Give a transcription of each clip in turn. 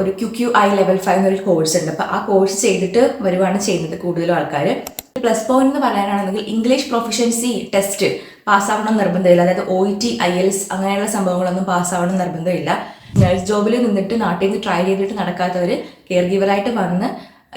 ഒരു QQI level 5 എന്നൊരു course ഉണ്ട്. അപ്പോൾ ആ കോഴ്സ് ചെയ്തിട്ട് വരുവാണ് ചെയ്യുന്നത് കൂടുതലും ആൾക്കാർ. പ്ലസ് പോയിന്റ് എന്ന് പറയാനാണെങ്കിൽ ഇംഗ്ലീഷ് പ്രൊഫഷൻസി ടെസ്റ്റ് പാസ്സാവണം നിർബന്ധമില്ല. അതായത് OET IELTS അങ്ങനെയുള്ള സംഭവങ്ങളൊന്നും പാസ്സാവണം നിർബന്ധമില്ല. നഴ്സ് ജോബിൽ നിന്നിട്ട് നാട്ടിൽ നിന്ന് ട്രൈ ചെയ്തിട്ട് നടക്കാത്തവർ കെയർ ഗീവറായിട്ട് വന്ന്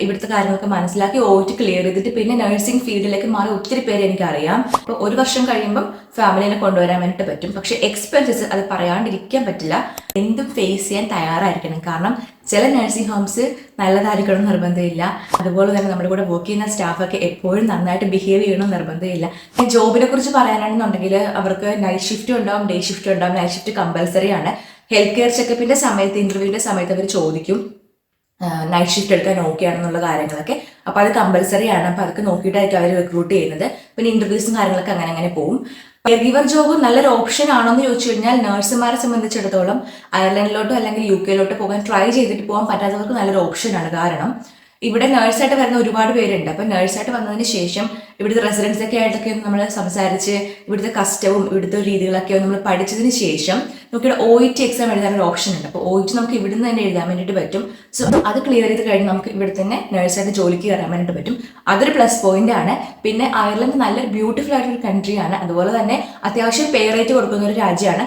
ഇവിടുത്തെ കാര്യങ്ങളൊക്കെ മനസ്സിലാക്കി OET ക്ലിയർ ചെയ്തിട്ട് പിന്നെ നഴ്സിംഗ് ഫീൽഡിലേക്ക് മാറി ഒത്തിരി പേര് എനിക്കറിയാം. അപ്പോൾ ഒരു വർഷം കഴിയുമ്പം ഫാമിലിനെ കൊണ്ടുവരാൻ വേണ്ടിയിട്ട് പറ്റും. പക്ഷേ എക്സ്പെൻസസ് അത് പറയാണ്ടിരിക്കാൻ പറ്റില്ല. എന്തും ഫേസ് ചെയ്യാൻ തയ്യാറായിരിക്കണം. കാരണം ചില നഴ്സിംഗ് ഹോംസ് നല്ലതായിരിക്കണം നിർബന്ധമില്ല. അതുപോലെ തന്നെ നമ്മുടെ കൂടെ വർക്ക് ചെയ്യുന്ന സ്റ്റാഫൊക്കെ എപ്പോഴും നന്നായിട്ട് ബിഹേവ് ചെയ്യണം നിർബന്ധമില്ല. ജോബിനെ കുറിച്ച് പറയാനാണെന്നുണ്ടെങ്കിൽ അവർക്ക് നൈറ്റ് ഷിഫ്റ്റ് ഉണ്ടാവും, ഡേ ഷിഫ്റ്റ് ഉണ്ടാവും. നൈറ്റ് ഷിഫ്റ്റ് കമ്പൽസറി ആണ്. ഹെൽത്ത് കെയർ ചെക്കപ്പിന്റെ സമയത്ത്, ഇന്റർവ്യൂവിന്റെ സമയത്ത് അവർ ചോദിക്കും നൈറ്റ് ഷിഫ്റ്റ് എടുക്കാൻ ഓക്കെ ആണെന്നുള്ള കാര്യങ്ങളൊക്കെ. അപ്പോൾ അത് കമ്പൽസറി ആണ്. അപ്പോൾ അതൊക്കെ നോക്കിയിട്ടായിരിക്കും അവർ റിക്രൂട്ട് ചെയ്യുന്നത്. പിന്നെ ഇന്റർവ്യൂസും കാര്യങ്ങളൊക്കെ അങ്ങനെ പോകും. കെയർ ഗീവർ ജോബ് നല്ലൊരു ഓപ്ഷൻ ആണോ എന്ന് ചോദിച്ചു കഴിഞ്ഞാൽ നഴ്സുമാരെ സംബന്ധിച്ചിടത്തോളം അയർലൻഡിലോട്ടോ അല്ലെങ്കിൽ UK പോകാൻ ട്രൈ ചെയ്തിട്ട് പോകാൻ പറ്റാത്തവർക്ക് നല്ലൊരു ഓപ്ഷനാണ്. കാരണം ഇവിടെ നഴ്സായിട്ട് വരുന്ന ഒരുപാട് പേരുണ്ട്. അപ്പം നഴ്സായിട്ട് വന്നതിന് ശേഷം ഇവിടുത്തെ റെസിഡൻസൊക്കെ ആയിട്ടൊക്കെ നമ്മൾ സംസാരിച്ച് ഇവിടുത്തെ കസ്റ്റവും ഇവിടുത്തെ രീതികളൊക്കെ നമ്മൾ പഠിച്ചതിന് ശേഷം നമുക്കിവിടെ OET എക്സാം എഴുതാനൊരു ഓപ്ഷൻ ഉണ്ട്. അപ്പോൾ OET നമുക്ക് ഇവിടുന്ന് തന്നെ എഴുതാൻ വേണ്ടിയിട്ട് പറ്റും. സോ അത് ക്ലിയർ ചെയ്ത് കഴിഞ്ഞ് നമുക്ക് ഇവിടെ തന്നെ നഴ്സായിട്ട് ജോലിക്ക് കയറാൻ വേണ്ടിയിട്ട് പറ്റും. അതൊരു പ്ലസ് പോയിന്റ് ആണ്. പിന്നെ അയർലൻഡ് നല്ലൊരു ബ്യൂട്ടിഫുൾ ആയിട്ടൊരു കൺട്രിയാണ്. അതുപോലെ തന്നെ അത്യാവശ്യം പേ റേറ്റ് കൊടുക്കുന്ന ഒരു രാജ്യമാണ്.